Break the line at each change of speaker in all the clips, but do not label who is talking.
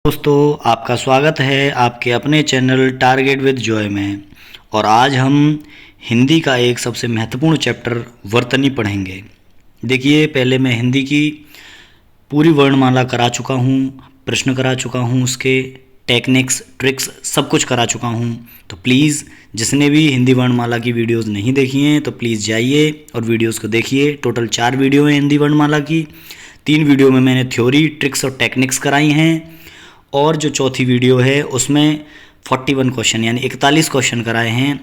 दोस्तों, आपका स्वागत है आपके अपने चैनल टारगेट विद जॉय में। और आज हम हिंदी का एक सबसे महत्वपूर्ण चैप्टर वर्तनी पढ़ेंगे। देखिए, पहले मैं हिंदी की पूरी वर्णमाला करा चुका हूँ, प्रश्न करा चुका हूँ, उसके टेक्निक्स ट्रिक्स सब कुछ करा चुका हूँ। तो प्लीज़ जिसने भी हिंदी वर्णमाला की वीडियोज़ नहीं देखी हैं तो प्लीज़ जाइए और वीडियोज़ को देखिए। टोटल 4 वीडियो हैं हिंदी वर्णमाला की। 3 वीडियो में मैंने थ्योरी ट्रिक्स और टेक्निक्स कराई हैं, और जो चौथी वीडियो है उसमें 41 क्वेश्चन यानी 41 क्वेश्चन कराए हैं।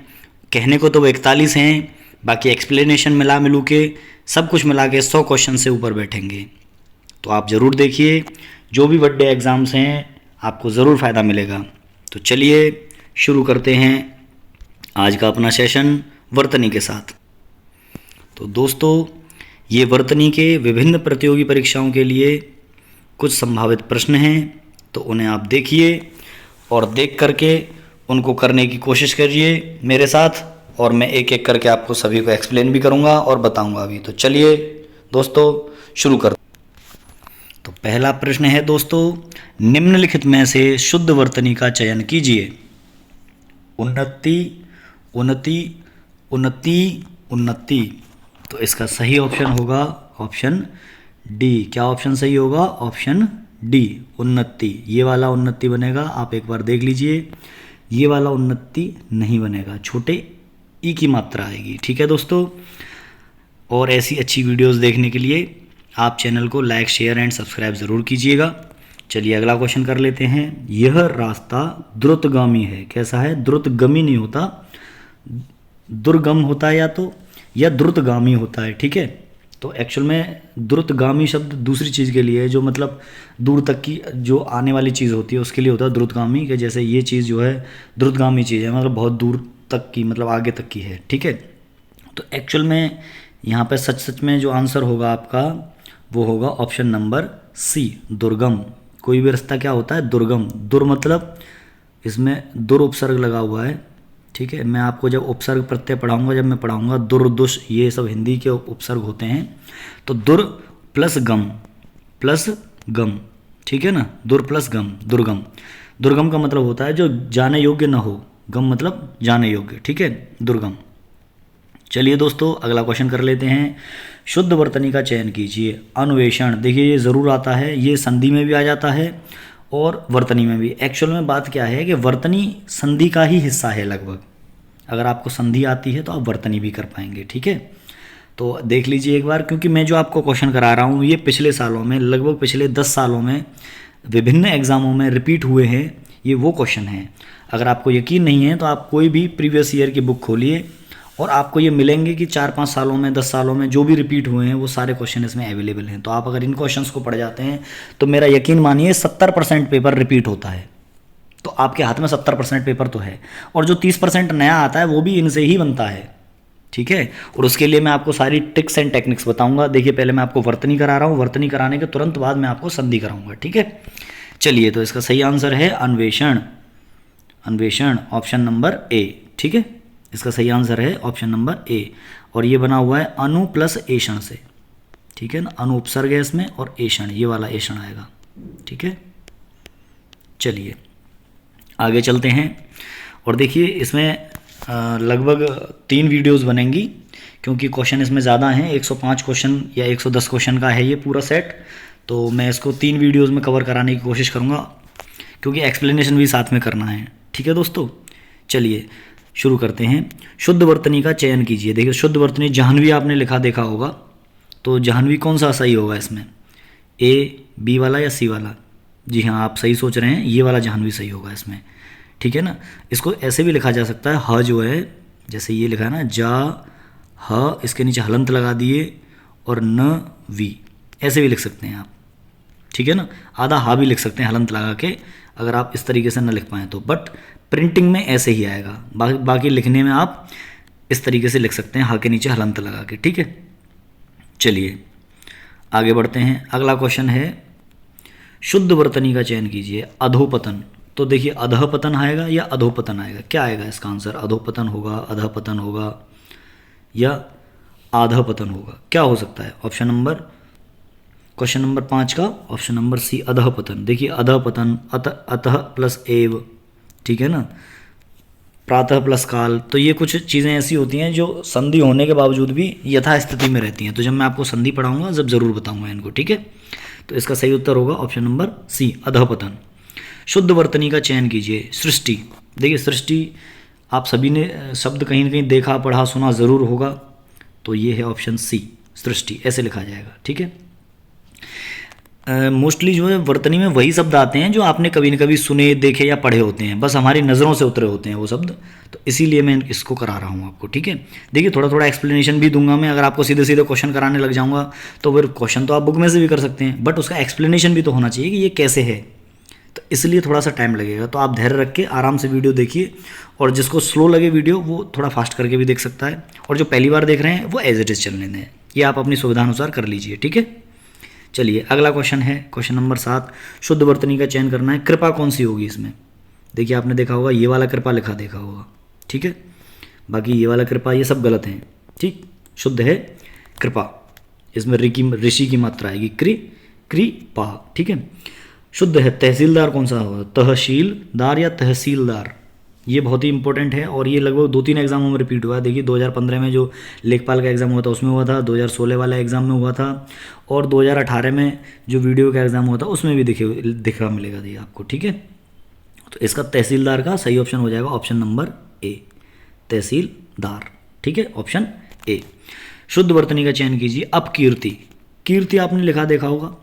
कहने को तो वो 41 हैं, बाकी एक्सप्लेनेशन मिलू के सब कुछ मिला के 100 क्वेश्चन से ऊपर बैठेंगे। तो आप ज़रूर देखिए, जो भी बड़े एग्ज़ाम्स हैं आपको ज़रूर फ़ायदा मिलेगा। तो चलिए शुरू करते हैं आज का अपना सेशन वर्तनी के साथ। तो दोस्तों, ये वर्तनी के विभिन्न प्रतियोगी परीक्षाओं के लिए कुछ संभावित प्रश्न हैं, तो उन्हें आप देखिए और देख करके उनको करने की कोशिश करिए मेरे साथ, और मैं एक एक करके आपको सभी को एक्सप्लेन भी करूंगा और बताऊंगा भी। तो चलिए दोस्तों शुरू कर। तो पहला प्रश्न है दोस्तों, निम्नलिखित में से शुद्ध वर्तनी का चयन कीजिए। उन्नति, उन्नति, उन्नति, उन्नति। तो इसका सही ऑप्शन होगा ऑप्शन डी। क्या ऑप्शन सही होगा? ऑप्शन डी, उन्नति। ये वाला उन्नति बनेगा, आप एक बार देख लीजिए। ये वाला उन्नति नहीं बनेगा, छोटे ई की मात्रा आएगी। ठीक है दोस्तों, और ऐसी अच्छी वीडियोस देखने के लिए आप चैनल को लाइक, शेयर एंड सब्सक्राइब ज़रूर कीजिएगा। चलिए अगला क्वेश्चन कर लेते हैं। यह रास्ता द्रुतगामी है। कैसा है? द्रुतगमी नहीं होता, दुर्गम होता है या द्रुतगामी होता है। ठीक है, तो एक्चुअल में द्रुतगामी शब्द दूसरी चीज़ के लिए है, जो मतलब दूर तक की जो आने वाली चीज़ होती है उसके लिए होता है द्रुतगामी। कि जैसे ये चीज़ जो है द्रुतगामी चीज़ है, मतलब बहुत दूर तक की, मतलब आगे तक की है। ठीक है, तो एक्चुअल में यहाँ पे सच में जो आंसर होगा आपका वो होगा ऑप्शन नंबर सी, दुर्गम। कोई भी रास्ता क्या होता है? दुर्गम। दुर मतलब इसमें दुर उपसर्ग लगा हुआ है। ठीक है, मैं आपको जब उपसर्ग प्रत्यय पढ़ाऊंगा, जब मैं पढ़ाऊंगा दुर, दुष, ये सब हिंदी के उपसर्ग होते हैं। तो दुर प्लस गम, प्लस गम। ठीक है ना, दुर प्लस गम, दुर्गम। दुर्गम का मतलब होता है जो जाने योग्य ना हो, गम मतलब जाने योग्य। ठीक है, दुर्गम। चलिए दोस्तों अगला क्वेश्चन कर लेते हैं। शुद्ध वर्तनी का चयन कीजिए। अन्वेषण, देखिए ये ज़रूर आता है, ये संधि में भी आ जाता है और वर्तनी में भी। एक्चुअल में बात क्या है कि वर्तनी संधि का ही हिस्सा है लगभग। अगर आपको संधि आती है तो आप वर्तनी भी कर पाएंगे। ठीक है, तो देख लीजिए एक बार, क्योंकि मैं जो आपको क्वेश्चन करा रहा हूँ ये पिछले सालों में, लगभग पिछले 10 सालों में विभिन्न एग्जामों में रिपीट हुए हैं। ये वो क्वेश्चन हैं। अगर आपको यकीन नहीं है तो आप कोई भी प्रीवियस ईयर की बुक खोलिए और आपको ये मिलेंगे कि 4-5 सालों में, 10 सालों में जो भी रिपीट हुए हैं वो सारे क्वेश्चन इसमें अवेलेबल हैं। तो आप अगर इन क्वेश्चंस को पढ़ जाते हैं तो मेरा यकीन मानिए 70% पेपर रिपीट होता है। तो आपके हाथ में 70% पेपर तो है, और जो 30% नया आता है वो भी इनसे ही बनता है। ठीक है, और उसके लिए मैं आपको सारी ट्रिक्स एंड टेक्निक्स बताऊंगा। देखिए पहले मैं आपको वर्तनी करा रहा हूँ, वर्तनी कराने के तुरंत बाद मैं आपको संधि कराऊंगा। ठीक है, चलिए तो इसका सही आंसर है अन्वेषण। अन्वेषण, ऑप्शन नंबर ए। ठीक है, इसका सही आंसर है ऑप्शन नंबर ए। और ये बना हुआ है अनु प्लस एषण से। ठीक है ना, अनु उपसर्ग है इसमें और एषण, ये वाला एषण आएगा। ठीक है, चलिए आगे चलते हैं। और देखिए इसमें लगभग 3 वीडियोस बनेंगी, क्योंकि क्वेश्चन इसमें ज़्यादा हैं। 105 क्वेश्चन या 110 क्वेश्चन का है ये पूरा सेट। तो मैं इसको 3 वीडियोस में कवर कराने की कोशिश करूँगा, क्योंकि एक्सप्लेनेशन भी साथ में करना है। ठीक है दोस्तों, चलिए शुरू करते हैं। शुद्ध वर्तनी का चयन कीजिए। देखिए शुद्ध वर्तनी जाह्नवी आपने लिखा देखा होगा, तो जाह्नवी कौन सा सही होगा इसमें? ए, बी वाला या सी वाला? जी हाँ, आप सही सोच रहे हैं, ये वाला जाह्नवी सही होगा इसमें। ठीक है ना, इसको ऐसे भी लिखा जा सकता है, ह जो है जैसे ये लिखा है ना, जा ह, इसके नीचे हलंत लगा दिए और न वी, ऐसे भी लिख सकते हैं आप। ठीक है ना, आधा हा भी लिख सकते हैं हलंत लगा के, अगर आप इस तरीके से न लिख पाएँ तो। बट प्रिंटिंग में ऐसे ही आएगा, बाकी लिखने में आप इस तरीके से लिख सकते हैं, हा के नीचे हलंत लगा के। ठीक है, चलिए आगे बढ़ते हैं। अगला क्वेश्चन है, शुद्ध वर्तनी का चयन कीजिए। अधोपतन, तो देखिए अधःपतन आएगा या अधोपतन आएगा? क्या आएगा इसका आंसर? अधोपतन होगा, अधःपतन होगा या आधःपतन होगा? क्या हो सकता है? ऑप्शन नंबर क्वेश्चन नंबर 5 का ऑप्शन नंबर सी अधः पतन। देखिए अधः पतन, अतः प्लस एव, ठीक है ना, प्रातः प्लस काल, तो ये कुछ चीज़ें ऐसी होती हैं जो संधि होने के बावजूद भी यथास्थिति में रहती हैं। तो जब मैं आपको संधि पढ़ाऊंगा जब ज़रूर बताऊंगा इनको, ठीक है। तो इसका सही उत्तर होगा ऑप्शन नंबर सी अधः पतन। शुद्ध वर्तनी का चयन कीजिए। सृष्टि, देखिए सृष्टि आप सभी ने शब्द कहीं ना कहीं देखा, पढ़ा, सुना ज़रूर होगा, तो ये है ऑप्शन सी सृष्टि, ऐसे लिखा जाएगा, ठीक है। मोस्टली जो है वर्तनी में वही शब्द आते हैं जो आपने कभी न कभी सुने, देखे या पढ़े होते हैं, बस हमारी नज़रों से उतरे होते हैं वो शब्द, तो इसीलिए मैं इसको करा रहा हूँ आपको, ठीक है। देखिए थोड़ा थोड़ा एक्सप्लेनेशन भी दूंगा मैं, अगर आपको सीधे सीधे क्वेश्चन कराने लग जाऊँगा तो फिर क्वेश्चन तो आप बुक में से भी कर सकते हैं, बट उसका एक्सप्लेनेशन भी तो होना चाहिए कि ये कैसे है, तो इसलिए थोड़ा सा टाइम लगेगा। तो आप धैर्य रख के आराम से वीडियो देखिए, और जिसको स्लो लगे वीडियो वो थोड़ा फास्ट करके भी देख सकता है, और जो पहली बार देख रहे हैं वो एज इट इज़ चलने दें, ये आप अपनी सुविधानुसार कर लीजिए, ठीक है। चलिए अगला क्वेश्चन है क्वेश्चन नंबर 7, शुद्ध वर्तनी का चयन करना है। कृपा कौन सी होगी इसमें? देखिए आपने देखा होगा ये वाला कृपा लिखा देखा होगा, ठीक है, बाकी ये वाला कृपा ये सब गलत हैं, ठीक। शुद्ध है कृपा, इसमें ऋषि की मात्रा आएगी, कृपा, ठीक है। शुद्ध है तहसीलदार कौन सा होगा? तहसीलदार या तहसीलदार, ये बहुत ही इंपॉर्टेंट है, और ये लगभग 2-3 एग्जामों में रिपीट हुआ है। देखिए 2015 में जो लेखपाल का एग्ज़ाम हुआ था उसमें हुआ था, 2016 वाला एग्ज़ाम में हुआ था, और 2018 में जो वीडियो का एग्ज़ाम हुआ था उसमें भी दिखा मिलेगा ये आपको, ठीक है। तो इसका तहसीलदार का सही ऑप्शन हो जाएगा ऑप्शन नंबर ए, तहसीलदार, ठीक है, ऑप्शन ए। शुद्ध वर्तनी का चयन कीजिए। अपकीर्ति, कीर्ति आपने लिखा देखा होगा,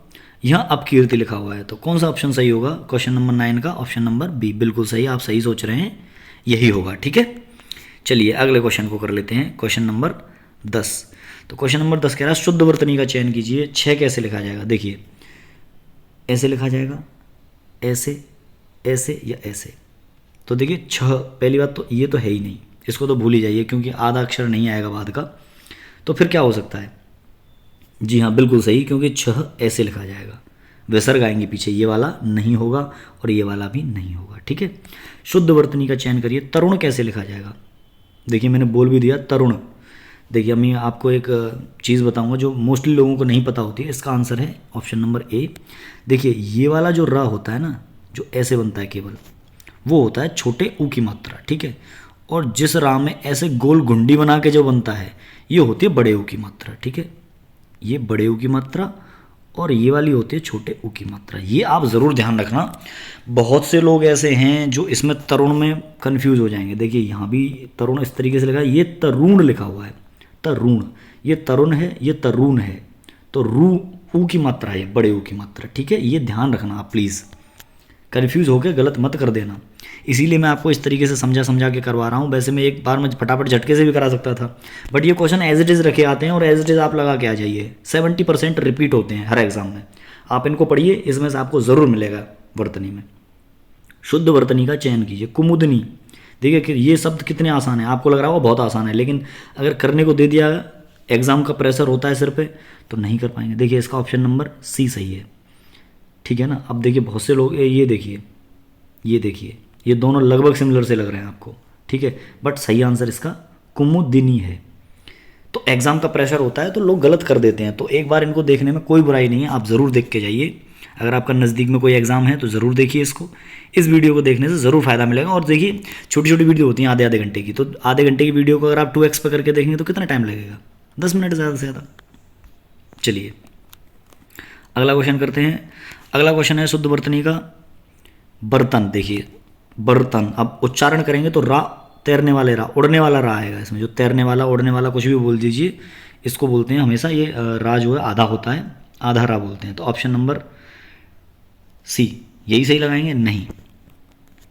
यहाँ अपकीर्ति लिखा हुआ है, तो कौन सा ऑप्शन सही होगा? क्वेश्चन नंबर 9 का ऑप्शन नंबर बी, बिल्कुल सही, आप सही सोच रहे हैं, यही होगा, ठीक है। चलिए अगले क्वेश्चन को कर लेते हैं, क्वेश्चन नंबर 10। तो क्वेश्चन नंबर 10 कह रहा है शुद्ध वर्तनी का चयन कीजिए। 6 कैसे लिखा जाएगा? देखिए ऐसे लिखा जाएगा, ऐसे, ऐसे या ऐसे। तो देखिए 6, पहली बात तो ये तो है ही नहीं, इसको तो भूल ही जाइए क्योंकि आधा अक्षर नहीं आएगा बाद का, तो फिर क्या हो सकता है? जी हाँ बिल्कुल सही, क्योंकि 6 ऐसे लिखा जाएगा, विसर्ग आएंगे पीछे, ये वाला नहीं होगा और ये वाला भी नहीं होगा, ठीक है। शुद्ध वर्तनी का चयन करिए। तरुण कैसे लिखा जाएगा? देखिए मैंने बोल भी दिया तरुण। देखिए मैं आपको एक चीज़ बताऊंगा जो मोस्टली लोगों को नहीं पता होती है, इसका आंसर है ऑप्शन नंबर ए। देखिए ये वाला जो र होता है ना, जो ऐसे बनता है केवल, वो होता है छोटे ऊ की मात्रा, ठीक है, और जिस रा में ऐसे गोल घुंडी बना के जो बनता है ये होती है बड़े ऊ की मात्रा, ठीक है, ये बड़े ऊ की मात्रा, और ये वाली होती है छोटे ऊ की मात्रा। ये आप ज़रूर ध्यान रखना, बहुत से लोग ऐसे हैं जो इसमें तरुण में कंफ्यूज हो जाएंगे। देखिए यहाँ भी तरुण इस तरीके से लिखा है, ये तरुण लिखा हुआ है, तरुण, ये तरुण है, ये तरुण है, तो रू ऊ की मात्रा है, बड़े ऊ की मात्रा, ठीक है, ये ध्यान रखना आप प्लीज़, कन्फ्यूज़ होकर गलत मत कर देना। इसीलिए मैं आपको इस तरीके से समझा के करवा रहा हूँ। वैसे मैं एक बार में फटाफट झटके से भी करा सकता था, बट ये क्वेश्चन एज इट इज़ रखे आते हैं और एज इट इज़ आप लगा के आ जाइए। 70% रिपीट होते हैं हर एग्जाम में, आप इनको पढ़िए, इसमें से आपको ज़रूर मिलेगा वर्तनी में। शुद्ध वर्तनी का चयन कीजिए। कुमुदनी, देखिए कि ये शब्द कितने आसान है, आपको लग रहा होगा बहुत आसान है, लेकिन अगर करने को दे दिया, एग्जाम का प्रेशर होता है सिर पे, तो नहीं कर पाएंगे। देखिए इसका ऑप्शन नंबर सी सही है, ठीक है ना। अब देखिए बहुत से लोग ये देखिए, ये देखिए, ये दोनों लगभग सिमिलर से लग रहे हैं आपको, ठीक है, बट सही आंसर इसका कुमुदिनी है। तो एग्जाम का प्रेशर होता है तो लोग गलत कर देते हैं, तो एक बार इनको देखने में कोई बुराई नहीं है, आप ज़रूर देख के जाइए। अगर आपका नज़दीक में कोई एग्जाम है तो ज़रूर देखिए इसको, इस वीडियो को देखने से ज़रूर फ़ायदा मिलेगा। और देखिए छोटी छोटी वीडियो होती हैं आधे आधे घंटे की, तो आधे घंटे की वीडियो को अगर आप 2x पे करके देखेंगे तो कितना टाइम लगेगा? 10 मिनट ज़्यादा से ज़्यादा। चलिए अगला क्वेश्चन करते हैं। अगला क्वेश्चन है शुद्ध वर्तनी का बर्तन। देखिए बर्तन, अब उच्चारण करेंगे तो रा, तैरने वाले रा, उड़ने वाला रा आएगा इसमें, जो तैरने वाला, उड़ने वाला कुछ भी बोल दीजिए, इसको बोलते हैं हमेशा, ये रा जो है आधा होता है, आधा रा बोलते हैं। तो ऑप्शन नंबर सी यही सही लगाएंगे? नहीं,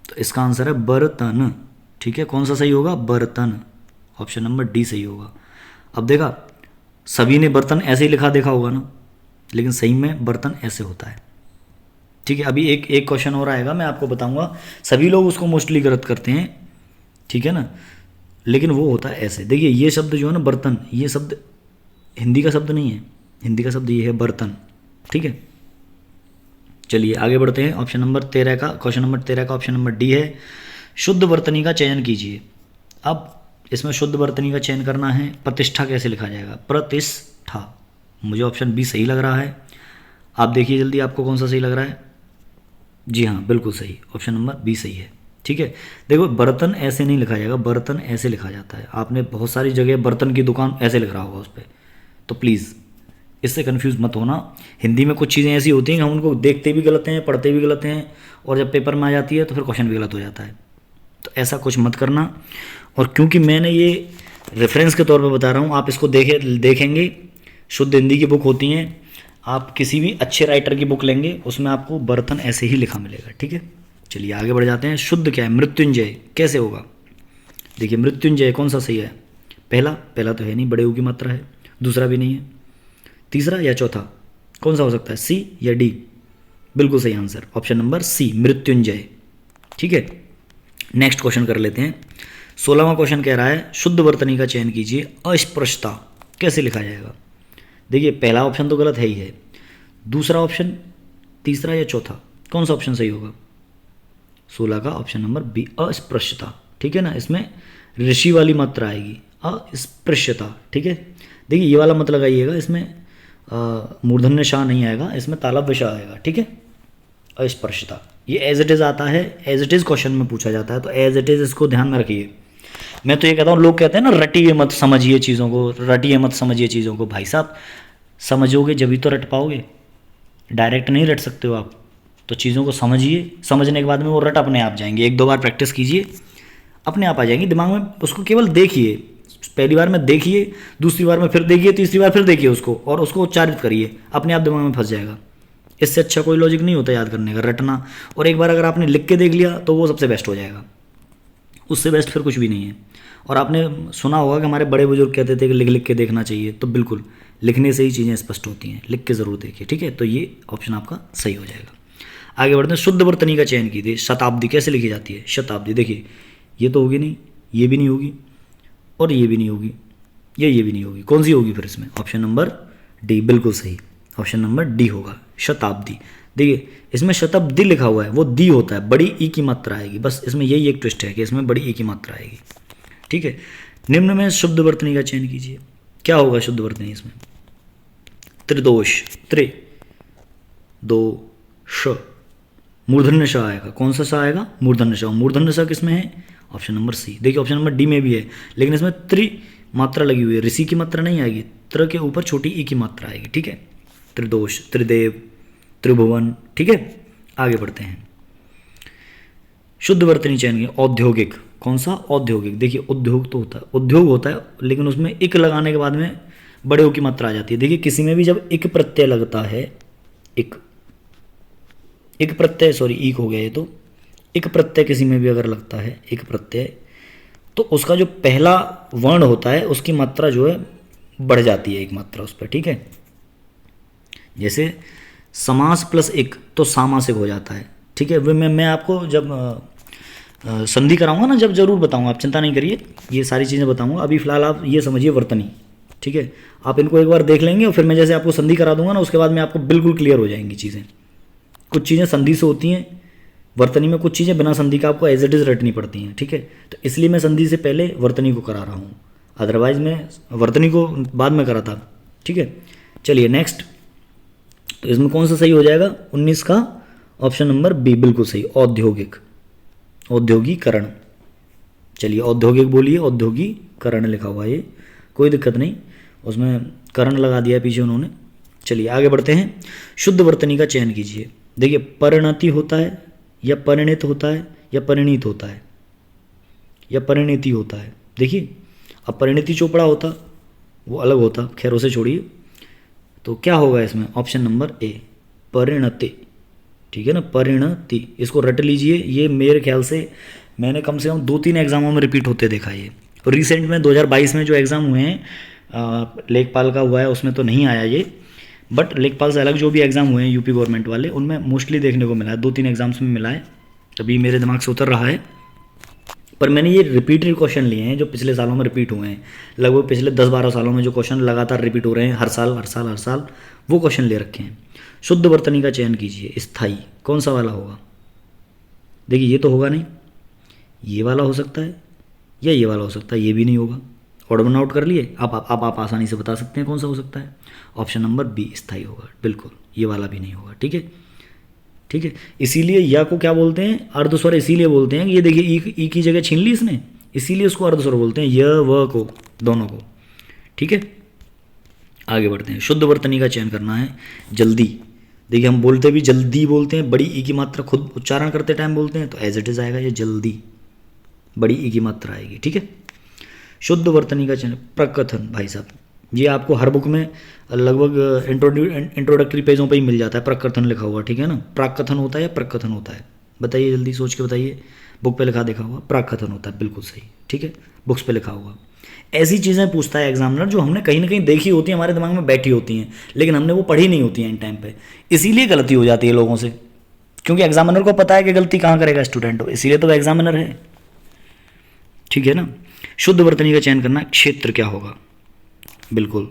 तो इसका आंसर है बर्तन, ठीक है। कौन सा सही होगा? बर्तन, ऑप्शन नंबर डी सही होगा। अब देखा सभी ने बर्तन ऐसे ही लिखा देखा होगा ना, लेकिन सही में बर्तन ऐसे होता है, ठीक है। अभी एक क्वेश्चन और आएगा, मैं आपको बताऊंगा, सभी लोग उसको मोस्टली गलत करते हैं, ठीक है ना, लेकिन वो होता है ऐसे। देखिए ये शब्द जो है ना बर्तन, ये शब्द हिंदी का शब्द नहीं है, हिंदी का शब्द ये है बर्तन, ठीक है। चलिए आगे बढ़ते हैं। ऑप्शन नंबर 13 का, क्वेश्चन नंबर 13 का ऑप्शन नंबर डी है, शुद्ध वर्तनी का चयन कीजिए। अब इसमें शुद्ध वर्तनी का चयन करना है। प्रतिष्ठा कैसे लिखा जाएगा? प्रतिष्ठा, मुझे ऑप्शन बी सही लग रहा है, आप देखिए जल्दी आपको कौन सा सही लग रहा है। जी हाँ, बिल्कुल सही, ऑप्शन नंबर बी सही है। ठीक है, देखो बर्तन ऐसे नहीं लिखा जाएगा, बर्तन ऐसे लिखा जाता है। आपने बहुत सारी जगह बर्तन की दुकान ऐसे लिख रहा होगा उस पर, तो प्लीज़ इससे कंफ्यूज मत होना। हिंदी में कुछ चीज़ें ऐसी होती हैं कि हम उनको देखते भी गलत हैं, पढ़ते भी गलत हैं, और जब पेपर में आ जाती है तो फिर क्वेश्चन भी गलत हो जाता है। तो ऐसा कुछ मत करना। और क्योंकि मैंने ये रेफरेंस के तौर पे बता रहा हूँ, आप इसको देखेंगे, शुद्ध हिंदी की बुक होती हैं, आप किसी भी अच्छे राइटर की बुक लेंगे उसमें आपको बर्तन ऐसे ही लिखा मिलेगा। ठीक है, चलिए आगे बढ़ जाते हैं। शुद्ध क्या है? मृत्युंजय कैसे होगा? देखिए मृत्युंजय कौन सा सही है? पहला तो है नहीं, बड़े ऊ की मात्रा है, दूसरा भी नहीं है, तीसरा या चौथा कौन सा हो सकता है? सी या डी? बिल्कुल सही answer option number C, Mrityunjay. ठीक है, नेक्स्ट क्वेश्चन कर लेते हैं। 16वां क्वेश्चन कह रहा है शुद्ध वर्तनी का चयन कीजिए, अस्पृश्यता कैसे लिखा जाएगा? देखिए पहला ऑप्शन तो गलत है ही है, दूसरा ऑप्शन, तीसरा या चौथा, कौन सा ऑप्शन सही होगा? 16 का ऑप्शन नंबर बी, अस्पृश्यता। ठीक है ना, इसमें ऋषि वाली मात्रा आएगी, अस्पृश्यता। ठीक है, देखिए ये वाला मत लगाइएगा, इसमें मूर्धन्य शाह नहीं आएगा, इसमें तालव्य शाह आएगा। ठीक है, अस्पृश्यता ये एज इट इज़ आता है, एज इट इज़ क्वेश्चन में पूछा जाता है, तो एज इट इज़ इसको ध्यान में रखिए। मैं तो ये कहता हूँ, लोग कहते हैं ना रटिए मत समझिए चीज़ों को, रटिए मत समझिए चीज़ों को। भाई साहब समझोगे जब ही तो रट पाओगे, डायरेक्ट नहीं रट सकते हो आप। तो चीज़ों को समझिए, समझने के बाद में वो रट अपने आप जाएंगे। एक दो बार प्रैक्टिस कीजिए, अपने आप आ जाएंगी दिमाग में। उसको केवल देखिए, पहली बार में देखिए, दूसरी बार में फिर देखिए, तीसरी बार फिर देखिए उसको, और उसको उच्चारित करिए, अपने आप दिमाग में फंस जाएगा। इससे अच्छा कोई लॉजिक नहीं होता याद करने का, रटना। और एक बार अगर आपने लिख के देख लिया तो वो सबसे बेस्ट हो जाएगा, उससे बेस्ट फिर कुछ भी नहीं है। और आपने सुना होगा कि हमारे बड़े बुजुर्ग कहते थे कि लिख लिख के देखना चाहिए, तो बिल्कुल लिखने से ही चीज़ें स्पष्ट होती हैं, लिख के ज़रूर देखिए। ठीक है, तो ये ऑप्शन आपका सही हो जाएगा। आगे बढ़ते हैं, शुद्ध वर्तनी का चयन कीजिए, शताब्दी कैसे लिखी जाती है? शताब्दी देखिए ये तो होगी नहीं, ये भी नहीं होगी, और ये भी नहीं होगी, ये भी नहीं होगी, कौन सी होगी फिर इसमें? ऑप्शन नंबर डी, बिल्कुल सही, ऑप्शन नंबर डी होगा, शताब्दी। देखिए इसमें शताब्दी लिखा हुआ है, वो दी होता है, बड़ी ई की मात्रा आएगी, बस इसमें यही एक ट्विस्ट है कि इसमें बड़ी ई की मात्रा आएगी। ठीक है, निम्न में शुद्ध वर्तनी का चयन कीजिए, क्या होगा शुद्ध वर्तनी इसमें? त्रिदोष, त्रि दो श, मूर्धन्य श आएगा, कौन सा श आएगा? मूर्धन्य श। मूर्धन्य श किसमें है? Option number C. देखिए ऑप्शन नंबर डी में भी है, लेकिन इसमें त्रि मात्रा लगी हुई है, ऋषि की मात्रा नहीं आएगी, त्र के ऊपर छोटी ई की मात्रा आएगी। ठीक है, त्रिदोष, त्रिदेव, त्रिभुवन। ठीक है, आगे बढ़ते हैं। शुद्ध वर्तनी चयन की, औद्योगिक, कौन सा? औद्योगिक। देखिए उद्योग तो होता है, उद्योग होता है, लेकिन उसमें इक लगाने के बाद में बड़े ओ की मात्रा आ जाती है। देखिए किसी में भी जब इक प्रत्यय लगता है, इक प्रत्यय, सॉरी ईक हो गया ये तो, इक प्रत्यय किसी में भी अगर लगता है, इक प्रत्यय, तो उसका जो पहला वर्ण होता है उसकी मात्रा जो है बढ़ जाती है, एक मात्रा उस पर। ठीक है, जैसे समास प्लस इक तो सामासिक हो जाता है। ठीक है, वो मैं आपको जब संधि कराऊंगा ना, जब जरूर बताऊंगा, आप चिंता नहीं करिए, ये सारी चीज़ें बताऊंगा। अभी फिलहाल आप ये समझिए वर्तनी। ठीक है, आप इनको एक बार देख लेंगे और फिर मैं जैसे आपको संधि करा दूंगा ना, उसके बाद में आपको बिल्कुल क्लियर हो जाएंगी चीज़ें। कुछ चीज़ें संधि से होती हैं वर्तनी में, कुछ चीज़ें बिना संधि का आपको एज इट इज़ रटनी पड़ती हैं। ठीक है, तो इसलिए मैं संधि से पहले वर्तनी को करा रहा हूँ, अदरवाइज मैं वर्तनी को बाद में करा था। ठीक है, चलिए नेक्स्ट, तो इसमें कौन सा सही हो जाएगा? 19 का ऑप्शन नंबर बी, बिल्कुल सही, औद्योगिक, औद्योगिकरण। चलिए औद्योगिक बोलिए, औद्योगिकरण लिखा हुआ है, ये कोई दिक्कत नहीं, उसमें करण लगा दिया पीछे उन्होंने। चलिए आगे बढ़ते हैं। शुद्ध वर्तनी का चयन कीजिए। देखिए परिणति होता है या परिणित होता है या परिणीत होता है या परिणति होता है। देखिए अब परिणति चोपड़ा होता वो अलग होता, खैर उसे छोड़िए। तो क्या होगा इसमें? ऑप्शन नंबर ए, परिणति। ठीक है ना, परिणति, इसको रट लीजिए। ये मेरे ख्याल से मैंने कम से कम 2-3 एग्जामों में रिपीट होते देखा ये। और रिसेंट में 2022 में जो एग्ज़ाम हुए हैं, लेखपाल का हुआ है, उसमें तो नहीं आया ये, बट लेखपाल से अलग जो भी एग्ज़ाम हुए हैं यूपी गवर्नमेंट वाले, उनमें मोस्टली देखने को मिला है, 2-3 एग्जाम्स में मिला है। अभी मेरे दिमाग से उतर रहा है, पर मैंने ये रिपीटेड क्वेश्चन लिए हैं जो पिछले सालों में रिपीट हुए हैं। लगभग पिछले 10-12 सालों में जो क्वेश्चन लगातार रिपीट हो रहे हैं, हर साल वो क्वेश्चन ले रखे हैं। शुद्ध वर्तनी का चयन कीजिए। स्थायी कौन सा वाला होगा? देखिए ये तो होगा नहीं, ये वाला हो सकता है या ये वाला हो सकता है, ये भी नहीं होगा। ऑड वन आउट कर लिए आप आसानी से बता सकते हैं कौन सा हो सकता है। ऑप्शन नंबर बी स्थायी होगा, बिल्कुल। ये वाला भी नहीं होगा। ठीक है, ठीक है। इसीलिए या को क्या बोलते हैं, अर्धस्वर इसीलिए बोलते हैं कि ये देखिए ई की जगह छीन ली इसने, इसीलिए उसको अर्धस्वर बोलते हैं, य व को, दोनों को। ठीक है, आगे बढ़ते हैं। शुद्ध वर्तनी का चयन करना है जल्दी। देखिए हम बोलते भी जल्दी बोलते हैं, बड़ी ई की मात्रा खुद उच्चारण करते टाइम बोलते हैं, तो एज इट इज आएगा ये जल्दी, बड़ी ई की मात्रा आएगी। ठीक है, शुद्ध वर्तनी का चयन। प्रकथन भाई साहब, ये आपको हर बुक में लगभग इंट्रोडक्टरी पेजों पे ही मिल जाता है, प्रकथन लिखा हुआ। ठीक है ना, प्राकथन होता है या प्रकथन होता है, बताइए जल्दी सोच के बताइए। बुक पे लिखा देखा हुआ प्राकथन होता है, बिल्कुल सही। ठीक है, बुक्स पे लिखा हुआ। ऐसी चीज़ें पूछता है एग्जामिनर जो हमने कहीं ना कहीं देखी होती हैं, हमारे दिमाग में बैठी होती हैं, लेकिन हमने वो पढ़ी नहीं होती हैं इन टाइम पे, इसीलिए गलती हो जाती है लोगों से, क्योंकि एग्जामिनर को पता है कि गलती कहाँ करेगा स्टूडेंट, इसीलिए तो एग्जामिनर है। ठीक है ना, शुद्ध वर्तनी का चयन करना। क्षेत्र क्या होगा, बिल्कुल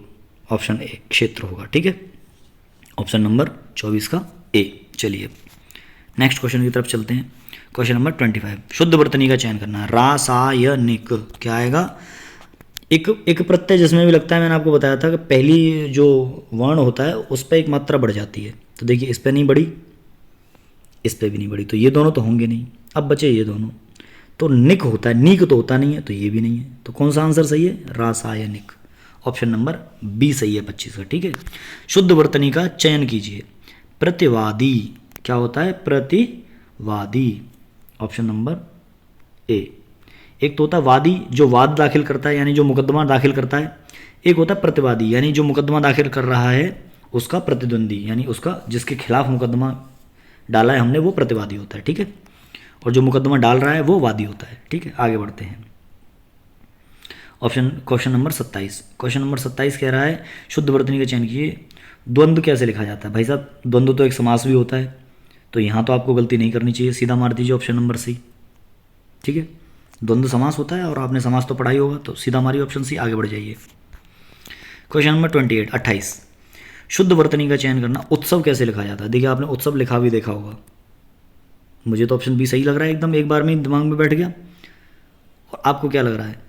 ऑप्शन ए क्षेत्र होगा। ठीक है, ऑप्शन नंबर 24 का ए। चलिए नेक्स्ट क्वेश्चन की तरफ चलते हैं। क्वेश्चन नंबर 25, शुद्ध वर्तनी का चयन करना है। रासायनिक क्या आएगा, एक प्रत्यय जिसमें भी लगता है, मैंने आपको बताया था कि पहली जो वर्ण होता है उस पर एक मात्रा बढ़ जाती है, तो देखिए इस पर नहीं बढ़ी, इस पर भी नहीं बढ़ी, तो ये दोनों तो होंगे नहीं। अब बचे ये दोनों, तो निक होता है, नीक तो होता नहीं है, तो ये भी नहीं है, तो कौन सा आंसर सही है, रासायनिक। ऑप्शन नंबर बी सही है 25 का। ठीक है, शुद्ध वर्तनी का चयन कीजिए। प्रतिवादी क्या होता है, प्रतिवादी, ऑप्शन नंबर ए। एक तो होता है वादी जो वाद दाखिल करता है, यानी जो मुकदमा दाखिल करता है, एक होता है प्रतिवादी यानी जो मुकदमा दाखिल कर रहा है उसका प्रतिद्वंदी, यानी उसका जिसके खिलाफ मुकदमा डाला है हमने, वो प्रतिवादी होता है। ठीक है, और जो मुकदमा डाल रहा है वो वादी होता है। ठीक है, आगे बढ़ते हैं। क्वेश्चन नंबर 27, क्वेश्चन नंबर 27 कह रहा है शुद्ध वर्तनी का चयन कीजिए। द्वंद्व कैसे लिखा जाता है, भाई साहब द्वंद्व तो एक समास भी होता है, तो यहाँ तो आपको गलती नहीं करनी चाहिए, सीधा मार दीजिए ऑप्शन नंबर सी। ठीक है, द्वंद्व समास होता है और आपने समास तो पढ़ा ही होगा, तो सीधा मारिए ऑप्शन सी, आगे बढ़ जाइए। क्वेश्चन नंबर 28, शुद्ध वर्तनी का चयन करना। उत्सव कैसे लिखा जाता है, देखिए आपने उत्सव लिखा भी देखा होगा, मुझे तो ऑप्शन बी सही लग रहा है, एकदम एक बार में दिमाग में बैठ गया। और आपको क्या लग रहा है,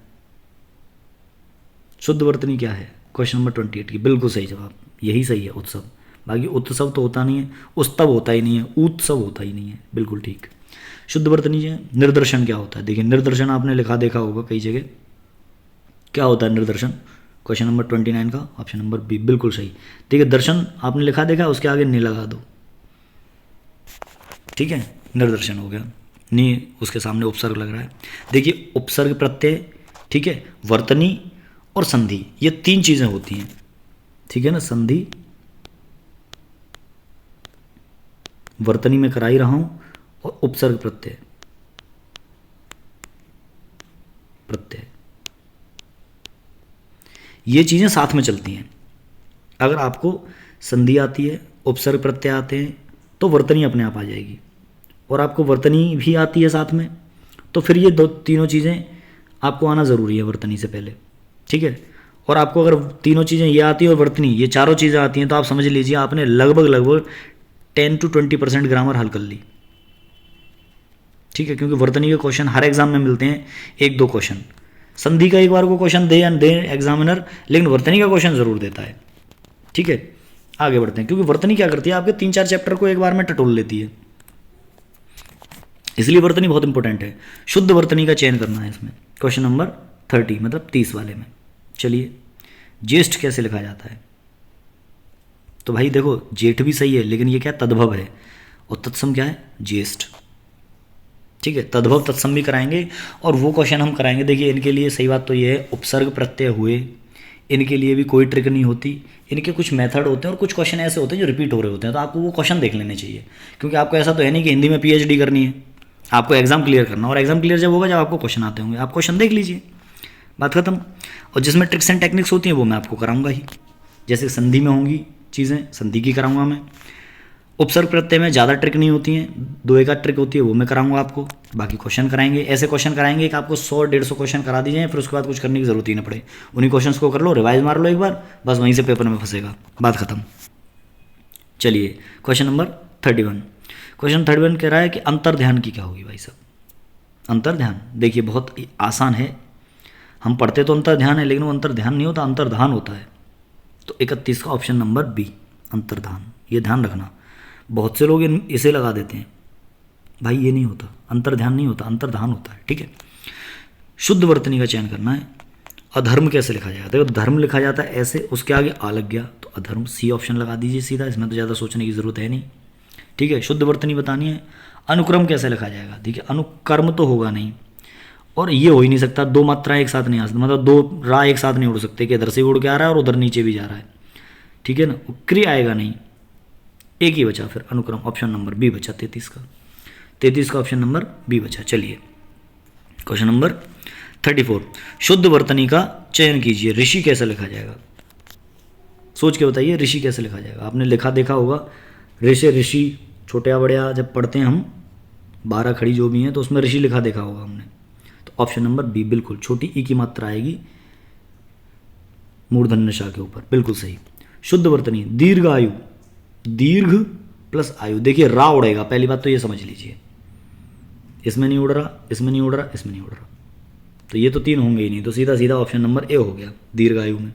शुद्ध वर्तनी क्या है, क्वेश्चन नंबर 28 की बिल्कुल सही जवाब, यही सही है उत्सव। बाकी उत्सव तो होता नहीं है, उत्सव होता ही नहीं है, उत्सव होता ही नहीं है, बिल्कुल ठीक। शुद्ध वर्तनी है। निर्दर्शन क्या होता है, देखिए निर्दर्शन आपने लिखा देखा होगा कई जगह, क्या होता है निर्दर्शन, क्वेश्चन नंबर 29 का ऑप्शन नंबर बी बिल्कुल सही। ठीक है, दर्शन आपने लिखा देखा, उसके आगे नी लगा दो। ठीक है, निर्दर्शन हो गया, नी उसके सामने उपसर्ग लग रहा है। देखिए उपसर्ग प्रत्यय, ठीक है, वर्तनी और संधि, ये तीन चीज़ें होती हैं। ठीक है ना, संधि वर्तनी में करा ही रहा हूँ, और उपसर्ग प्रत्यय, ये चीज़ें साथ में चलती हैं। अगर आपको संधि आती है, उपसर्ग प्रत्यय आते हैं, तो वर्तनी अपने आप आ जाएगी, और आपको वर्तनी भी आती है साथ में, तो फिर ये तीनों चीज़ें आपको आना ज़रूरी है वर्तनी से पहले। ठीक है, और आपको अगर तीनों चीज़ें ये आती है और वर्तनी ये चारों चीज़ें आती हैं, तो आप समझ लीजिए आपने लगभग 10 to 20% ग्रामर हल कर ली। ठीक है, क्योंकि वर्तनी के क्वेश्चन हर एग्जाम में मिलते हैं, एक दो क्वेश्चन। संधि का एक बार को क्वेश्चन दे या दे एग्जामिनर, लेकिन वर्तनी का क्वेश्चन ज़रूर देता है। ठीक है, आगे बढ़ते हैं, क्योंकि वर्तनी क्या करती है, आपके 3-4 चैप्टर को एक बार में टटोल लेती है, इसलिए वर्तनी बहुत इंपॉर्टेंट है। शुद्ध वर्तनी का चयन करना है इसमें, क्वेश्चन नंबर 30 मतलब 30 वाले में। चलिए, ज्येष्ठ कैसे लिखा जाता है, तो भाई देखो जेठ भी सही है, लेकिन ये क्या तद्भव है, और तत्सम क्या है, ज्येष्ठ। ठीक है, तद्भव तत्सम भी कराएंगे, और वो क्वेश्चन हम कराएंगे। देखिए इनके लिए सही बात तो ये है, उपसर्ग प्रत्यय हुए, इनके लिए भी कोई ट्रिक नहीं होती, इनके कुछ मेथड होते हैं और कुछ क्वेश्चन ऐसे होते हैं जो रिपीट हो रहे होते हैं, तो आपको वो क्वेश्चन देख लेने चाहिए, क्योंकि आपको ऐसा तो है नहीं कि हिंदी में PhD करनी है, आपको एग्जाम क्लियर करना, और एग्जाम क्लियर जब होगा जब आपको क्वेश्चन आते होंगे, आप क्वेश्चन देख लीजिए, बात खत्म। और जिसमें ट्रिक्स एंड टेक्निक्स होती हैं वो मैं आपको कराऊंगा ही, जैसे संधि में होंगी चीज़ें, संधि की कराऊंगा मैं। उपसर्ग प्रत्यय में ज़्यादा ट्रिक नहीं होती हैं, 2-1 ट्रिक होती है, वो मैं कराऊंगा आपको। बाकी क्वेश्चन कराएंगे, ऐसे क्वेश्चन कराएंगे कि आपको 100-150 क्वेश्चन करा दीजिए, फिर उसके बाद कुछ करने की जरूरत ही ना पड़े, उन्हीं क्वेश्चंस को कर लो, रिवाइज मार लो एक बार, बस वहीं से पेपर में फंसेगा, बात खत्म। चलिए क्वेश्चन नंबर 31, क्वेश्चन 31 कह रहा है कि अंतर्ध्यान की क्या होगी भाई साहब। अंतर्ध्यान देखिए बहुत आसान है, हम पढ़ते तो अंतर्ध्यान है, लेकिन वो अंतर्ध्यान नहीं होता, अंतर्धान होता है। तो 31 का ऑप्शन नंबर बी अंतर्धान, ये ध्यान रखना। बहुत से लोग इसे लगा देते हैं, भाई ये नहीं होता, अंतर्ध्यान नहीं होता, अंतर्धान होता है, ठीक है। शुद्ध वर्तनी का चयन करना है। अधर्म कैसे लिखा जाएगा? देखो धर्म लिखा जाता है ऐसे, उसके आगे आ लग गया तो अधर्म, सी ऑप्शन लगा दीजिए सीधा, इसमें तो ज़्यादा सोचने की ज़रूरत है नहीं, ठीक है। शुद्ध वर्तनी बतानी है। अनुक्रम कैसे लिखा जाएगा? देखिए अनुकर्म तो होगा नहीं, और ये हो ही नहीं सकता, दो मात्राएं एक साथ नहीं आ सकती, मतलब दो रा एक साथ नहीं उड़ सकते कि इधर से उड़ के आ रहा है और उधर नीचे भी जा रहा है, ठीक है ना। क्रिया आएगा नहीं, एक ही बचा फिर अनुक्रम, ऑप्शन नंबर बी बचा 33 का। 33 का ऑप्शन नंबर बी बचा। चलिए क्वेश्चन नंबर 34, शुद्ध वर्तनी का चयन कीजिए। ऋषि कैसे लिखा जाएगा? सोच के बताइए ऋषि कैसे लिखा जाएगा। आपने लिखा देखा होगा, ऋषि छोटे या बड़े जब पढ़ते हैं हम 12 खड़ी जो भी हैं तो उसमें ऋषि लिखा देखा होगा हमने। तो ऑप्शन नंबर बी बिल्कुल, छोटी ई की मात्रा आएगी मूर्धन्य श के ऊपर, बिल्कुल सही। शुद्ध वर्तनी दीर्घ आयु, दीर्घ प्लस आयु, देखिए रा उड़ेगा, पहली बात तो ये समझ लीजिए, इसमें नहीं उड़ रहा, इसमें नहीं उड़ रहा, इसमें नहीं उड़ रहा, तो ये तो तीन होंगे ही नहीं, तो सीधा सीधा ऑप्शन नंबर ए हो गया दीर्घ आयु में।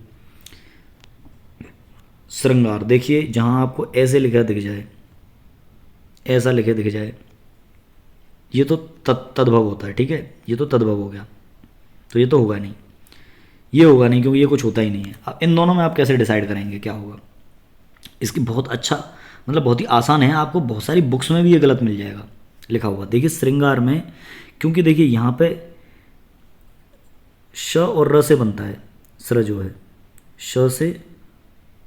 श्रृंगार, देखिए जहां आपको ऐसे लिखा दिख जाए, ऐसा लिखे दिख जाए, ये तो तद्भव होता है, ठीक है, ये तो तद्भव हो गया, तो ये तो होगा नहीं, ये होगा नहीं क्योंकि ये कुछ होता ही नहीं है। अब इन दोनों में आप कैसे डिसाइड करेंगे क्या होगा? इसकी बहुत अच्छा, मतलब बहुत ही आसान है, आपको बहुत सारी बुक्स में भी ये गलत मिल जाएगा लिखा हुआ। देखिए श्रृंगार में, क्योंकि देखिए यहाँ पे श और र से बनता है, स्र जो है श से,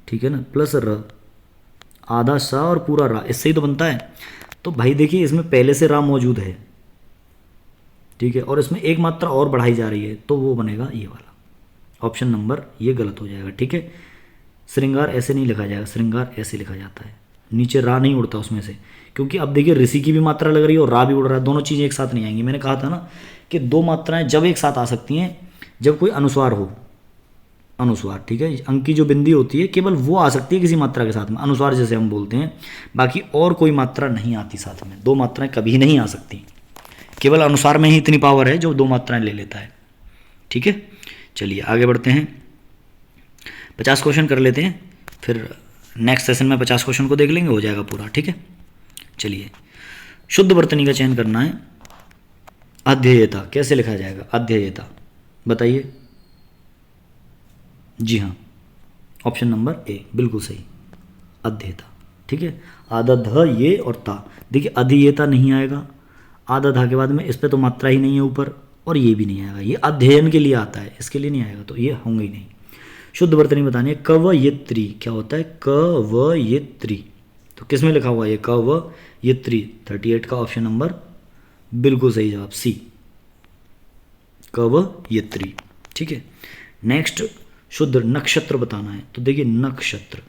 ठीक है ना, प्लस र, आधा श और पूरा रा, इससे ही तो बनता है। तो भाई देखिए इसमें पहले से रा मौजूद है, ठीक है, और इसमें एक मात्रा और बढ़ाई जा रही है, तो वो बनेगा ये वाला, ऑप्शन नंबर ये गलत हो जाएगा, ठीक है। श्रृंगार ऐसे नहीं लिखा जाएगा, श्रृंगार ऐसे लिखा जाता है, नीचे रा नहीं उड़ता उसमें से, क्योंकि अब देखिए ऋषि की भी मात्रा लग रही है और रा भी उड़ रहा है, दोनों चीज़ें एक साथ नहीं आएंगी। मैंने कहा था ना कि दो मात्राएं जब एक साथ आ सकती हैं जब कोई अनुस्वार हो, अनुस्वार, ठीक है, अंक की जो बिंदी होती है केवल वो आ सकती है किसी मात्रा के साथ में, अनुस्वार जैसे हम बोलते हैं, बाकी और कोई मात्रा नहीं आती साथ में, दो मात्राएं कभी नहीं आ सकती, केवल अनुस्वार में ही इतनी पावर है जो दो मात्राएं ले लेता है, ठीक है। चलिए आगे बढ़ते हैं, 50 क्वेश्चन कर लेते हैं, फिर नेक्स्ट सेशन में 50 क्वेश्चन को देख लेंगे, हो जाएगा पूरा, ठीक है। चलिए शुद्ध वर्तनी का चयन करना है। अध्येयता कैसे लिखा जाएगा? अध्येयता बताइए। जी हाँ, ऑप्शन नंबर ए बिल्कुल सही, अध्येयता, ठीक है। आधा ध ये और ता, देखिए अधियेता नहीं आएगा, आधा धा के बाद में इस पे तो मात्रा ही नहीं है ऊपर, और ये भी नहीं आएगा, ये अध्ययन के लिए आता है, इसके लिए नहीं आएगा, तो ये होंगे ही नहीं। शुद्ध वर्तनी बतानी है। कवयित्री क्या होता है? कवयित्री, तो किस में लिखा हुआ है ये? कवयित्री, 38 का ऑप्शन नंबर बिल्कुल सही जवाब सी, कवयित्री, ठीक है। नेक्स्ट शुद्ध नक्षत्र बताना है, तो देखिए नक्षत्र,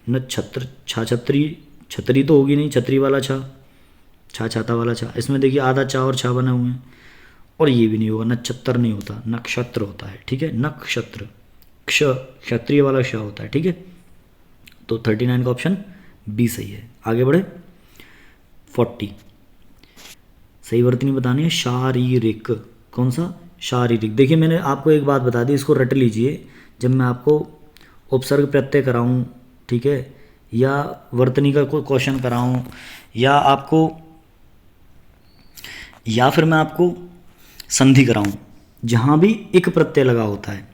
नक्षत्र, छाछत्री, छतरी तो होगी नहीं, छतरी वाला छा, छा छाता वाला छा, इसमें देखिए आधा चा और छा बने हुए हैं, और ये भी नहीं होगा, नक्षत्र नहीं होता, नक्षत्र होता है, ठीक है। नक्षत्र, क्ष क्षत्रिय वाला क्ष होता है, ठीक है। तो 39 का ऑप्शन बी सही है। आगे बढ़े, 40 सही वर्तनी बतानी है। शारीरिक, कौन सा? शारीरिक। देखिए मैंने आपको एक बात बता दी, इसको रट लीजिए, जब मैं आपको उपसर्ग प्रत्यय कराऊं, ठीक है, या वर्तनी का कोई क्वेश्चन कराऊं, या फिर मैं आपको संधि कराऊं, जहां भी एक प्रत्यय लगा होता है,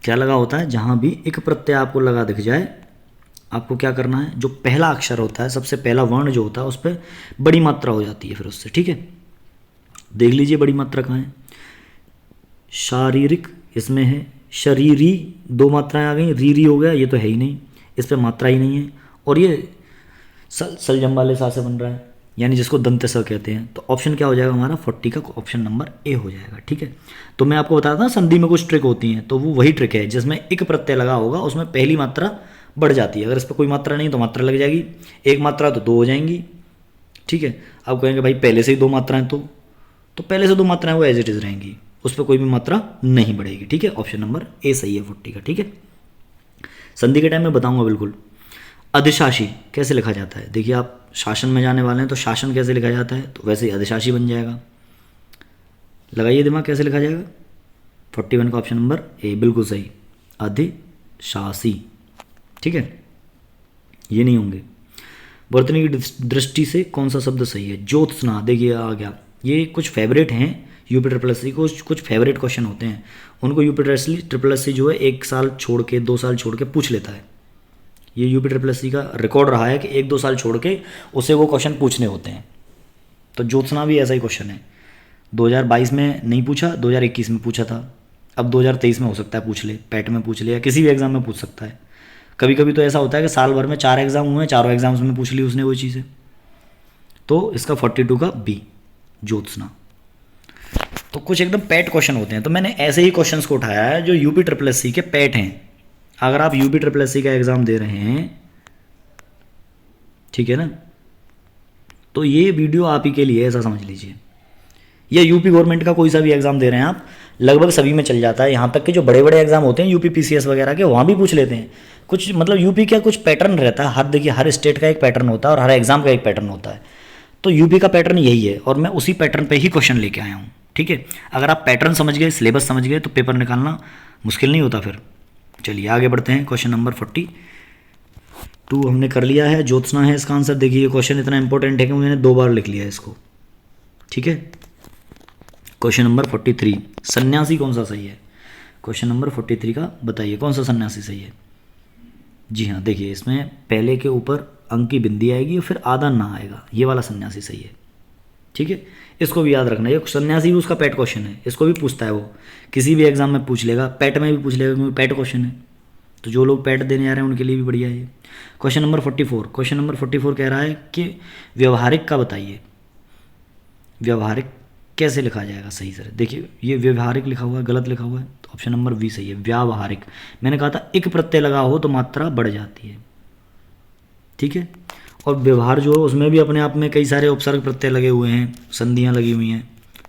क्या लगा होता है? जहां भी एक प्रत्यय आपको लगा दिख जाए, आपको क्या करना है, जो पहला अक्षर होता है, सबसे पहला वर्ण जो होता है, उस पर बड़ी मात्रा हो जाती है फिर उससे, ठीक है। देख लीजिए बड़ी मात्रा कहाँ है। शारीरिक इसमें है, शरीरी दो मात्राएं आ गई, री हो गया, ये तो है ही नहीं, इस पर मात्रा ही नहीं है, और ये सलजम वाले सा से बन रहा है, यानी जिसको दंत स कहते हैं। तो ऑप्शन क्या हो जाएगा हमारा? 40 का ऑप्शन नंबर ए हो जाएगा, ठीक है। तो मैं आपको बताता था संधि में कुछ ट्रिक होती हैं, तो वो वही ट्रिक है जिसमें एक प्रत्यय लगा होगा, उसमें पहली मात्रा बढ़ जाती है, अगर इस पर कोई मात्रा नहीं तो मात्रा लग जाएगी, एक मात्रा तो दो हो जाएंगी, ठीक है। आप कहेंगे भाई पहले से ही दो मात्राएं, तो पहले से दो मात्राएं वो एज इट इज रहेंगी, उस पर कोई भी मात्रा नहीं बढ़ेगी, ठीक है। ऑप्शन नंबर ए सही है 40 का, ठीक है। संधि के टाइम में बताऊंगा बिल्कुल। अधिशासी कैसे लिखा जाता है? देखिए आप शासन में जाने वाले हैं, तो शासन कैसे लिखा जाता है? तो वैसे ही अधिशासी बन जाएगा, लगाइए दिमाग, कैसे लिखा जाएगा? 41 का ऑप्शन नंबर ए बिल्कुल सही, अधिशासी, ठीक है। ये नहीं होंगे। वर्तनी की दृष्टि से कौन सा शब्द सही है? ज्योत्सना, देखिए आ गया। ये कुछ फेवरेट हैं यूपी ट्रिपल एस सी को, कुछ फेवरेट क्वेश्चन होते हैं उनको यूपी ट्रिपल एस सी जो है 1 साल छोड़ के 2 साल छोड़ के पूछ लेता है। ये यूपी ट्रिपल एस सी का रिकॉर्ड रहा है कि 1-2 साल छोड़ के उसे वो क्वेश्चन पूछने होते हैं। तो ज्योत्सना भी ऐसा ही क्वेश्चन है। 2022 में नहीं पूछा, 2021 में पूछा था, अब 2023 में हो सकता है पूछ ले, पैट में पूछ ले या किसी भी एग्जाम में पूछ सकता है। कभी कभी तो ऐसा होता है कि साल भर में 4 एग्जाम हुए हैं, चारों एग्जाम्स में पूछ ली उसने वो चीज़ें। तो इसका 42 का बी, ज्योत्सना। तो कुछ एकदम पैट क्वेश्चन होते हैं, तो मैंने ऐसे ही क्वेश्चंस को उठाया है जो यूपी ट्रिपल एस सी के पैट हैं। अगर आप यूपी ट्रिपल एस सी का एग्ज़ाम दे रहे हैं, ठीक है ना, तो ये वीडियो आप ही के लिए, ऐसा समझ लीजिए। या यूपी गवर्नमेंट का कोई सा भी एग्ज़ाम दे रहे हैं आप, लगभग सभी में चल जाता है। यहाँ तक कि जो बड़े बड़े एग्जाम होते हैं यूपी पीसीएस वगैरह के, वहाँ भी पूछ लेते हैं कुछ। मतलब यूपी का कुछ पैटर्न रहता है, हर देखिए हर स्टेट का एक पैटर्न होता है और हर एग्जाम का एक पैटर्न होता है। तो यूपी का पैटर्न यही है और मैं उसी पैटर्न पे ही क्वेश्चन लेके आया हूँ, ठीक है। अगर आप पैटर्न समझ गए, सिलेबस समझ गए, तो पेपर निकालना मुश्किल नहीं होता फिर। चलिए आगे बढ़ते हैं। क्वेश्चन नंबर 42 हमने कर लिया है, ज्योत्सना है इसका आंसर। देखिए ये क्वेश्चन इतना इंपॉर्टेंट है कि मैंने 2 बार लिख लिया है इसको, ठीक है। क्वेश्चन नंबर 43, सन्यासी कौन सा सही है? क्वेश्चन नंबर 43 का बताइए कौन सा सन्यासी सही है? जी हाँ, देखिए इसमें पहले के ऊपर अंक की बिंदी आएगी और फिर आधा ना आएगा, ये वाला सन्यासी सही है, ठीक है। इसको भी याद रखना, ये सन्यासी भी उसका पैट क्वेश्चन है, इसको भी पूछता है वो, किसी भी एग्जाम में पूछ लेगा, पैट में भी पूछ लेगा क्योंकि पैट क्वेश्चन है। तो जो लोग पैट देने आ रहे हैं उनके लिए भी बढ़िया है। क्वेश्चन नंबर 44, क्वेश्चन नंबर 44 कह रहा है कि व्यवहारिक का बताइए। व्यवहारिक कैसे लिखा जाएगा सही से? देखिए ये व्यवहारिक लिखा हुआ है, गलत लिखा हुआ है, तो ऑप्शन नंबर बी सही है, व्यावहारिक। मैंने कहा था एक प्रत्यय लगा हो तो मात्रा बढ़ जाती है, ठीक है। और व्यवहार जो है उसमें भी अपने आप में कई सारे उपसर्ग प्रत्यय लगे हुए हैं, संधियाँ लगी हुई हैं,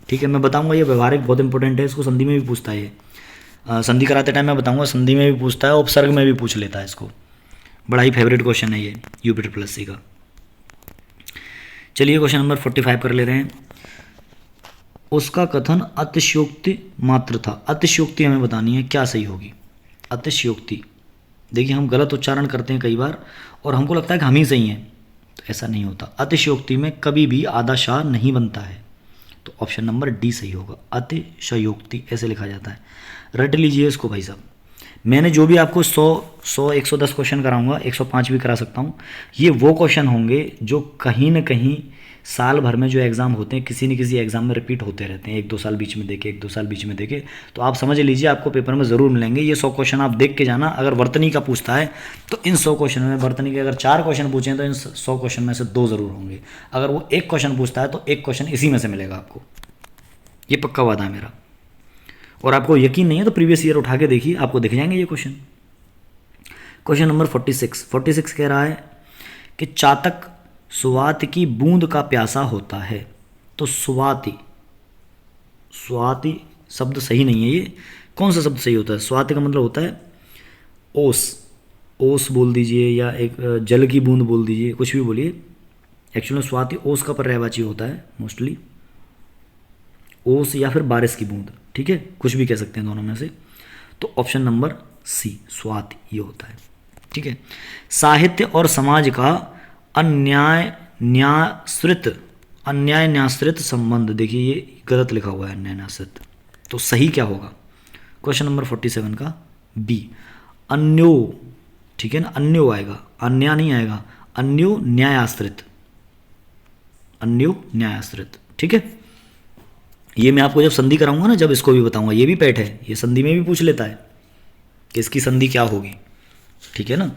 ठीक है। मैं बताऊंगा ये व्यवहारिक बहुत इंपॉर्टेंट है, इसको संधि में भी पूछता है। ये संधि कराते टाइम मैं बताऊंगा, संधि में भी पूछता है, उपसर्ग में भी पूछ लेता है इसको। बड़ा ही फेवरेट क्वेश्चन है ये यूपी ट्रिपल एस सी का। चलिए क्वेश्चन नंबर 45 कर ले रहे हैं। उसका कथन अतिशयोक्ति मात्र था। अतिशयोक्ति हमें बतानी है, क्या सही होगी? अतिशयोक्ति, देखिए हम गलत उच्चारण करते हैं कई बार और हमको लगता है कि हम ही सही हैं, तो ऐसा नहीं होता। अतिशयोक्ति में कभी भी आधा शाह नहीं बनता है, तो ऑप्शन नंबर डी सही होगा, अतिशयोक्ति ऐसे लिखा जाता है। रट लीजिए इसको भाई साहब। मैंने जो भी आपको 110 क्वेश्चन कराऊंगा, 105 भी करा सकता हूँ, ये वो क्वेश्चन होंगे जो कहीं ना कहीं साल भर में जो एग्ज़ाम होते हैं किसी न किसी एग्ज़ाम में रिपीट होते रहते हैं, 1-2 साल बीच में देखे, 1-2 साल बीच में देखे, तो आप समझ लीजिए आपको पेपर में ज़रूर मिलेंगे। ये 100 क्वेश्चन आप देख के जाना। अगर वर्तनी का पूछता है तो इन 100 क्वेश्चन में वर्तनी के अगर 4 क्वेश्चन पूछें तो इन 100 क्वेश्चन में से 2 ज़रूर होंगे। अगर वो 1 क्वेश्चन पूछता है तो 1 क्वेश्चन इसी में से मिलेगा आपको, ये पक्का वादा है मेरा। और आपको यकीन नहीं है तो प्रीवियस ईयर उठा के देखिए, आपको दिख जाएंगे ये क्वेश्चन। क्वेश्चन नंबर 46 कह रहा है कि चातक सुवाति की बूंद का प्यासा होता है। तो सुवाति शब्द सही नहीं है, ये कौन सा शब्द सही होता है? स्वाति का मतलब होता है ओस बोल दीजिए या एक जल की बूंद बोल दीजिए, कुछ भी बोलिए। एक्चुअली स्वाति ओस का पर्यायवाची होता है मोस्टली, ओस या फिर बारिश की बूंद, ठीक है, कुछ भी कह सकते हैं दोनों में से। तो ऑप्शन नंबर सी स्वाति ये होता है, ठीक है। साहित्य और समाज का अन्याय न्याश्रित संबंध, देखिए ये गलत लिखा हुआ है, अन्याय न्याश्रित, तो सही क्या होगा? क्वेश्चन नंबर 47 का बी, अन्यो, ठीक है ना, अन्यो आएगा, अन्या नहीं आएगा, अन्यो न्यायाश्रित, ठीक है। ये मैं आपको जब संधि कराऊंगा ना, जब इसको भी बताऊंगा, ये भी पैट है, ये संधि में भी पूछ लेता है कि इसकी संधि क्या होगी, ठीक है ना।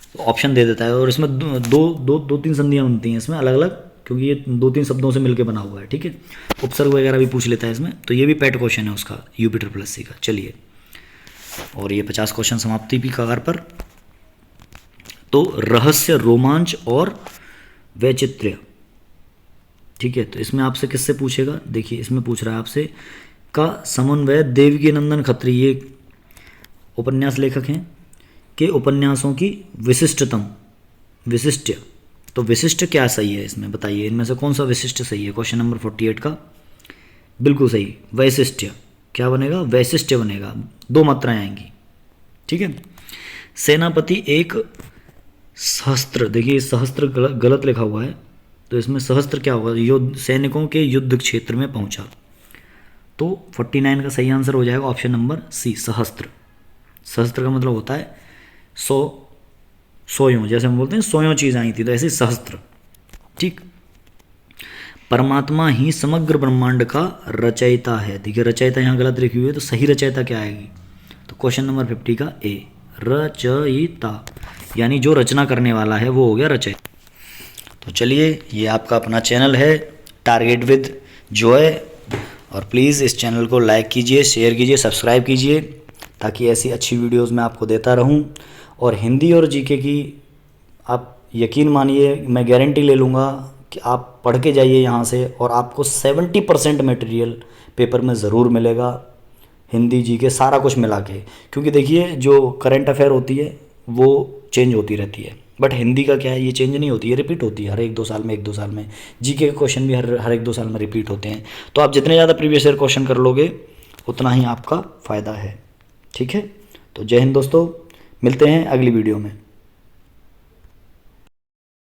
तो ऑप्शन दे देता है और इसमें दो तीन संधियाँ बनती हैं इसमें अलग अलग, क्योंकि ये 2-3 शब्दों से मिलकर बना हुआ है, ठीक है। उपसर्ग वगैरह भी पूछ लेता है इसमें, तो ये भी पैट क्वेश्चन है उसका यूपी ट्रिपल एस सी का। चलिए, और ये 50 क्वेश्चन समाप्ति भी कगार पर। तो रहस्य, रोमांच और वैचित्र्य, ठीक है। तो इसमें आपसे किससे पूछेगा? देखिए इसमें पूछ रहा है आपसे का समन्वय देवकी नंदन खत्री, ये उपन्यास लेखक हैं, के उपन्यासों की विशिष्ट, तो विशिष्ट क्या सही है इसमें बताइए, इनमें से कौन सा विशिष्ट सही है? क्वेश्चन नंबर 48 का बिल्कुल सही, वैशिष्ट्य। क्या बनेगा? वैशिष्ट्य बनेगा, 2 मात्राएं आएंगी, ठीक है। सेनापति एक सहस्त्र, देखिए सहस्त्र गलत लिखा हुआ है, तो इसमें सहस्त्र क्या होगा, युद्ध, सैनिकों के युद्ध क्षेत्र में पहुंचा। तो 49 का सही आंसर हो जाएगा ऑप्शन नंबर सी, सहस्त्र। सहस्त्र का मतलब होता है 100, 100 जैसे हम बोलते हैं 100 चीज़ आई थी, तो ऐसे सहस्त्र। ठीक। परमात्मा ही समग्र ब्रह्मांड का रचयिता है। देखिए रचयिता यहाँ गलत लिखी हुई है, तो सही रचयिता क्या आएगी, तो क्वेश्चन नंबर 50 का ए, रचयिता, यानी जो रचना करने वाला है वो हो गया रचयिता। तो चलिए, ये आपका अपना चैनल है टारगेट विद जॉय, और प्लीज़ इस चैनल को लाइक कीजिए, शेयर कीजिए, सब्सक्राइब कीजिए, ताकि ऐसी अच्छी वीडियोस मैं आपको देता रहूं। और हिंदी और जीके की आप यकीन मानिए, मैं गारंटी ले लूँगा कि आप पढ़ के जाइए यहाँ से, और आपको 70% मटेरियल पेपर में ज़रूर मिलेगा, हिंदी जीके सारा कुछ मिला के। क्योंकि देखिए जो करंट अफेयर होती है वो चेंज होती रहती है, बट हिंदी का क्या है, ये चेंज नहीं होती है, रिपीट होती है हर 1-2 साल में, 1-2 साल में। जीके के क्वेश्चन भी हर 1-2 साल में रिपीट होते हैं। तो आप जितने ज़्यादा प्रीवियस ईयर क्वेश्चन कर लोगे उतना ही आपका फ़ायदा है। ठीक है, तो जय हिंद दोस्तों, मिलते हैं अगली वीडियो में।